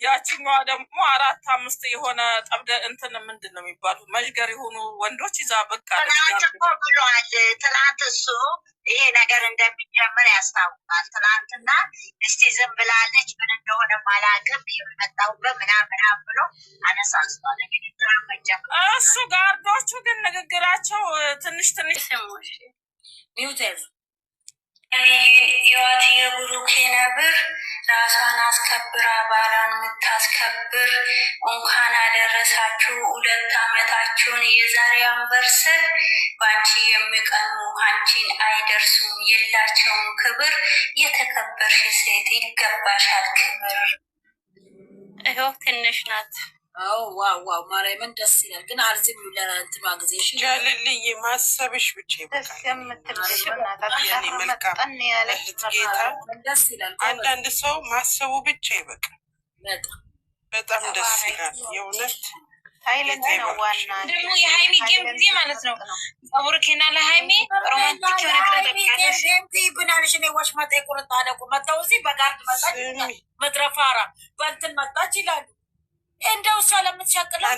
ያቺኛዋ ደግሞ 4-5 የሆነ ጠብደ እንትን ምንድን ነው የሚባሉ መዥገር የሆኑ ወንዶች ይዛ በቃ ትናንት እኮ ብሏል። ትናንት እሱ ይሄ ነገር እንደሚጀምር ያስታውቃል። ትናንትና እስቲ ዝም ብላለች ምን እንደሆነ ማላቅም የመጣውበት ምናምን ብሎ አነሳስቷል። እሱ ጋርዶቹ ግን ንግግራቸው ትንሽ ሚውቴር ህይወት የብሩኬ ነብር ራሷን አስከብራ ባሏን የምታስከብር እንኳን አደረሳችሁ 2 ዓመታችሁን። የዛሬ አንቨርሰር በአንቺ የሚቀኑ አንቺን አይደርሱም፣ የላቸውም ክብር። የተከበርሽ ሴት ይገባሻል ክብር። ይኸው ትንሽ ናት። ዋው ማርያምን ደስ ይላል። ግን አርዝም ለእንትኗ ጊዜ ጃልልይ ማሰብሽ ብቻ ይበቃል። መልካም እህት ጌታ ደስ ይላል። አንዳንድ ሰው ማሰቡ ብቻ ይበቃል። በጣም ደስ ይላል የእውነት ደግሞ የሀይሚ ጌም ጊዜ ማለት ነው። ቡርኬና ለሀይሚ ሮማንቲክ የሆነ ብናልሽ ዋሽማጣ የቁርጣ አለቁ መጣው እዚህ በጋርድ መጣች መድረፋራ በንትን መጣች ይላሉ። እንደው እሷ ለምትሸቅለው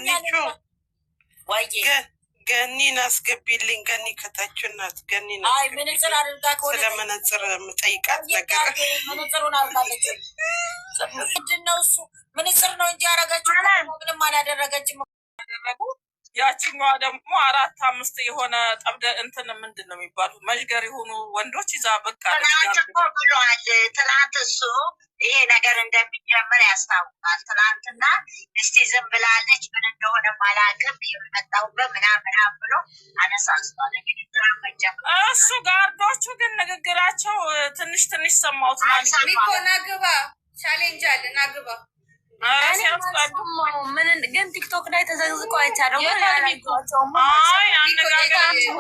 ገኒን አስገቢልኝ። ገኒ ከታችን ናት። ገኒን መነጽር አድርጋ ከሆነ ስለ መነጽር የምጠይቃት ነገር መነጽሩን አድርጋለች። ምንድን ነው እሱ መነጽር ነው እንጂ ያረገችው ምንም አላደረገችም። ያቺኛዋ ደግሞ 4-5 የሆነ ጠብደ እንትን ምንድን ነው የሚባሉ መዥገር የሆኑ ወንዶች ይዛ በቃ ትናንት እኮ ብሏል። ትናንት እሱ ይሄ ነገር እንደሚጀምር ያስታውቃል። ትናንትና እስቲ ዝም ብላለች ምን እንደሆነ ማላቅም የመጣውበት ምናምን ብሎ አነሳስቷል። እሱ ጋርዶቹ ግን ንግግራቸው ትንሽ ሰማሁት። ናግባ ቻሌንጅ አለ ናግባ ምን ግን ቲክቶክ ላይ ተዘግዝቆ አይቻለው። አነጋገራቸው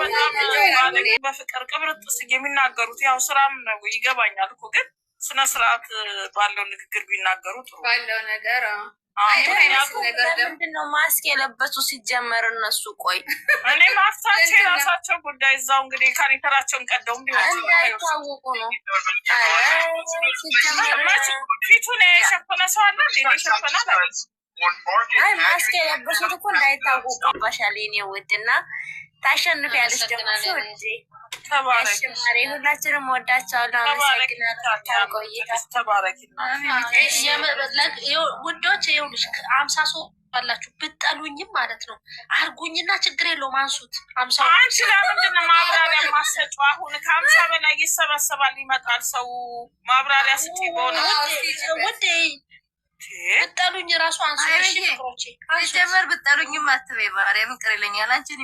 በፍቅር ቅብርጥስ የሚናገሩት ያው ስራም ነው ይገባኛል እኮ ግን ስነስርዓት ባለው ንግግር ቢናገሩ ጥሩ ባለው ነገር ምንድነው ማስክ የለበሱ ሲጀመር እነሱ ቆይ እኔ ማስታቸው የራሳቸው ጉዳይ እዛው እንግዲህ ካሪተራቸውን ቀደው እንዳይታወቁ ነው። ፊቱን የሸፈነ ሰው አለ የሸፈነ ማስክ የለበሱት እኮ እንዳይታወቁ ባሻል የኔ ውድ እና ታሸንፍ ያለች ደግሞ እንጂ ተባረኪ። ሁላችንም ወዳቸዋለሁ። አመሰግናለሁ። ውዶች ይኸውልሽ 50 ሰው አላችሁ ብጠሉኝም ማለት ነው አርጉኝና ችግር የለውም አንሱት። 50 አንቺ ለምንድን ነው ማብራሪያ ማሰጪው? አሁን ከ50 በላይ ይሰበሰባል ይመጣል ሰው ማብራሪያ ስጪ። በሆነ ውዴ ብጠሉኝ ራሱ አንሱ። ጀመር ብጠሉኝም አትበይ ማርያም ቅር ይለኛል። አንቺን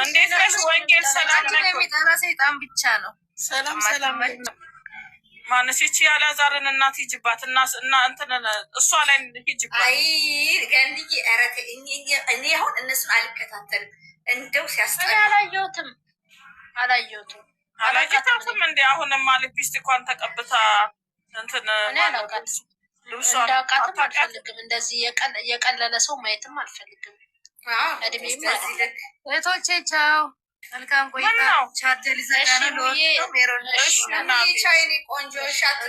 እንዴት ነሽ? ወንጌል ሰላም ነው የሚጠራ ሰይጣን ብቻ ነው። ሰላም ማነሽ? ይቺ ያላዛርን እናት ሂጅባት እና እንትን እሷ ላይ ሂጅባት። አይ ገንድዬ ኧረ እኔ አሁን እነሱን አልከታተልም። እንደው ሲያስጠላ አላየሁትም እንዴ? አሁንማ ሊፕስቲኳን ተቀብታ እንትን እንዳውቃትም አልፈልግም። እንደዚህ የቀለለ ሰው ማየትም አልፈልግም። እድሜም እህቶቼ ቻው፣ መልካም ቆይታ። ቻርጀ ሊዘጋ ነው። ቻይኒ ቆንጆ ሻት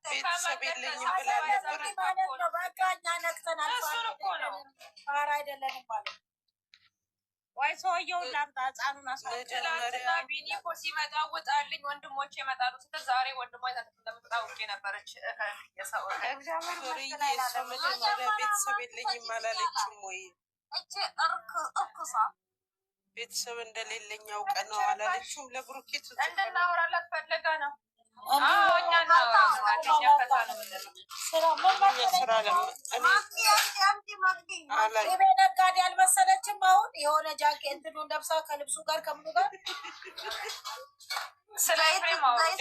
ቤተሰብ የለኝም ብላ ነበር። አይደለንም ማለት ወይ ሰውየውን ላምጣ ህፃኑን አስመጀመሪያ ቢኒ እኮ ሲመጣ ውጣልኝ ወንድሞቼ ይመጣሉ ስትል ዛሬ ወንድሟ እንደምትመጣ ውቄ ነበረች። መጀመሪያ ቤተሰብ የለኝም አላለችም ወይ? ቤተሰብ እንደሌለኝ አውቀ ነው አላለችም? ለብሩኬት እንድናወራላት ፈልጋ ነው። ነጋዴ አልመሰለችም። አሁን የሆነ ጃኬ እንትኑን ለብሳ ከልብሱ ጋር ከምኑ ጋር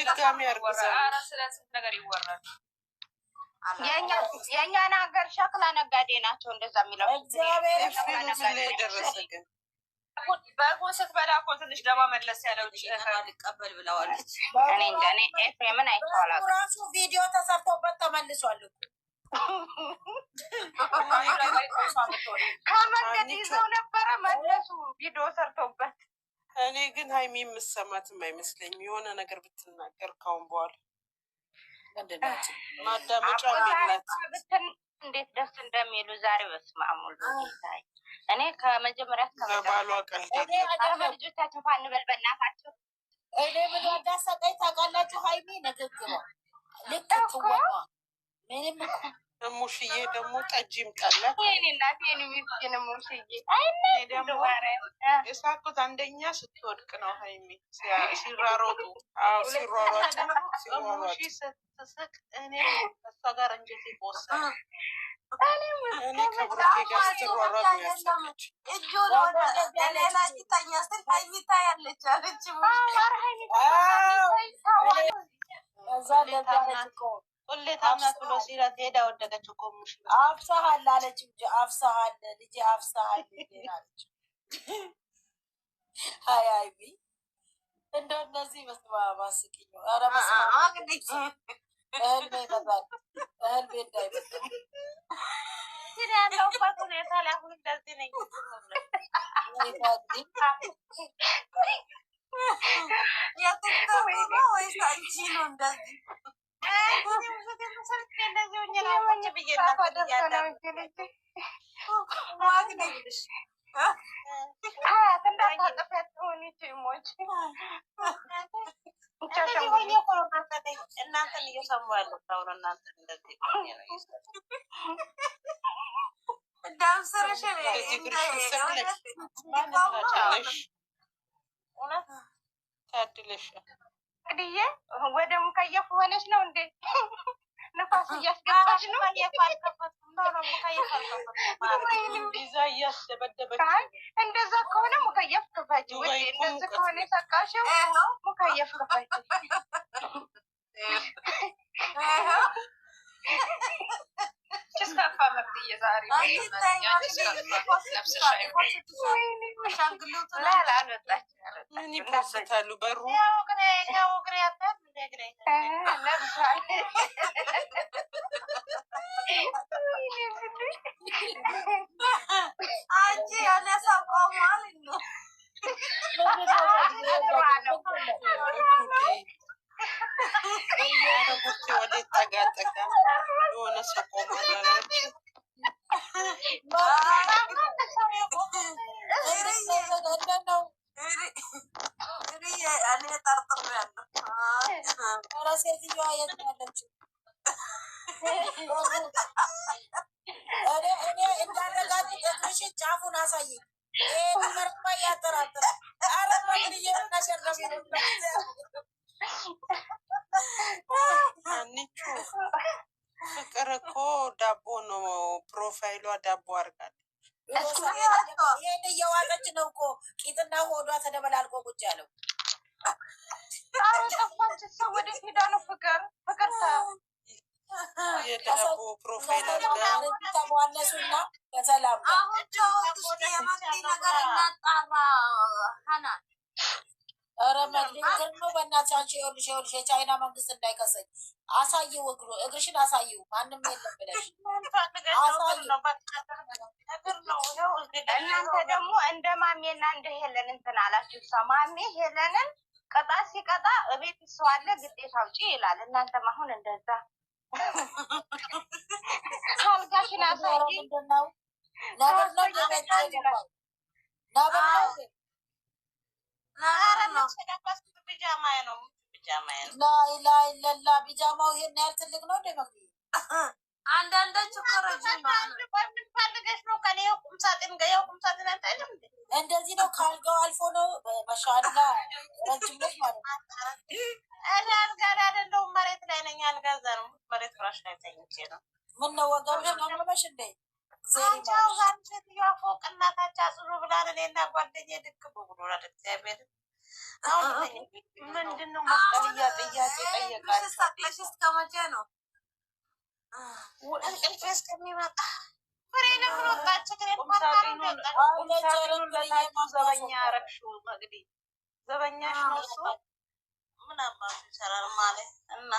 ድጋሚ አርግዛለች። ስለስንት ነገር ይወራል። የእኛን ሀገር ሸክላ ነጋዴ ናቸው እንደዛ የሚለው ደረሰ ግን በጎን ስትበላ እኮ ትንሽ ደማ መለስ ያለው ሊቀበል ብለዋለች። እኔ እንደኔ ኤፍሬምን አይተዋላል። ራሱ ቪዲዮ ተሰርቶበት ተመልሷል እኮ ከመንገድ ይዘው ነበረ መለሱ ቪዲዮ ሰርቶበት እኔ ግን ሀይሚ የምሰማትም አይመስለኝም። የሆነ ነገር ብትናገር ካሁን በኋላ ማዳመጫ የላት። እንዴት ደስ እንደሚሉ ዛሬ በስመ አብ ወልድ ጌታዬ። እኔ ከመጀመሪያ ለባሏ ቀልድ ልጆቻችን ፋንበል በእናታቸው እኔ ምን እንዳሰቀኝ ታውቃላችሁ? ሀይሚ ንግግሯ ልክ ትወኗ ምንም ሙሽዬ ደግሞ ጠጅ ይምጣላት። ደግሞ የሳቁት አንደኛ ስትወድቅ ነው ሀይሚ ሲራሮጡ ሲሯሯጡ ስትስቅ እኔ እሷ ጋር እንጀት ይቆሳል። እኔ ከብሩኬ ጋር ስትሯሯጥ ነው ያሳቀች። ሁሌ ታምናት ብሎ ሲላት ሄዳ ወደቀች እኮ ሙሽ አፍሳሃል አለች እንጂ አፍሳሃል ልጄ አፍሳሃል አለች። ሀይ ሀይሚ እንደው እነዚህ መስማ ማስቂኝ ነው። ኧረ መስማ እህል ይመጣል እህል ቤት እንዳይመጣ ያለውበት ሁኔታ ላይ አሁን እንደዚህ ነኝ። ወይስ አንቺ ነው እንደዚህ እናንተን እየሰሙ ያለው አሁን እናንተ እንደዚህ ታድለሽ እንግዲህ ወደ ሙከየፍ ሆነች ነው እንዴ? ነፋስ እያስገባች ነው። ቪዛ እያስደበደበች እንደዛ ከሆነ ሙከየፍ ክፈች። እንደዚህ ከሆነ የሰቃሽው ሙከየፍ ክፈች። ችስካፋ መብትዬ ዛሬ ምን ይፖስታሉ? በሩ አንቺ ያለ ሰው ቆሟል ነው ቡርቴ ወደ ጠጋጠጋ የሆነ ሰው ቆማላለች። ሴትዮዋ የት ያለችው? እኔ እንዳረጋት እግርሽን ጫፉን አሳየኝ። መርማ ያጠራጥራል። ኧረ ምን እየተናገረብ አንቺ ፍቅር እኮ ዳቦ ነው። ፕሮፋይሏ ዳቦ አድርጋለች። ይህን እየዋጠች ነው እኮ ቂጥና ሆዷ ተደበላልቆ ቁጭ ያለው። ጠፋች። ሰው ወደ ሄዳ ነው ፍቅርታ የዳቦ ፕሮፋይል ተቧነሱና በሰላም ነገር እናጣራ ሀናን ኧረ መግደል ነው በእናትሽ። ይኸውልሽ የቻይና መንግስት እንዳይከሰኝ አሳይው፣ እግርሽን አሳይው። ማንም የለም ብለሽ እናንተ ደግሞ እንደ ማሜና እንደ ሄለን እንትን አላችሁ። እሷ ማሜ ሄለንን ቅጣት ሲቀጣ እቤት ሰው አለ ግዴታ አውጪ ይላል። እናንተም አሁን እንደዛ ካልጋሽን አሳይ ምንድነው ነበር ነው ላ ቢጃማው ይሄን ያህል ትልቅ ነው እንደ መ አንዳንዶቹ ረጅም ፈልገሽ ነው ከኔ ቁምሳጥን ቁምሳጥን አንታይም እንደዚህ ነው። ካልጋው አልፎ ነው በሻላ ረጅም ነው ማለት ነው። እኔ አልጋ ላይ አይደለሁም መሬት ላይ ነኝ። አልጋዛ ነው መሬት ፍራሽ ላይ ተኝቼ ነው። ምን ነው ወገብሽ ማመመሽ እንዴ? ዛሬው ዛሬ ሴትዮዋ ፎቅ እናታች አጽሩ ብላን እኔና ጓደኛዬ ድክ ብሎ ነው እግዚአብሔር። አሁን ምንድነው መስቀልያ ጥያቄ ጠየቃለሁ። ሰቅለሽ እስከ መቼ ነው? እንቅልፍ እስከሚመጣ ፍሬ ነግሮ ወጣች። ዘበኛ አረግሽው መግዲ ዘበኛሽ ነው እሱ ምን አባቱ ይሰራል ማለት እና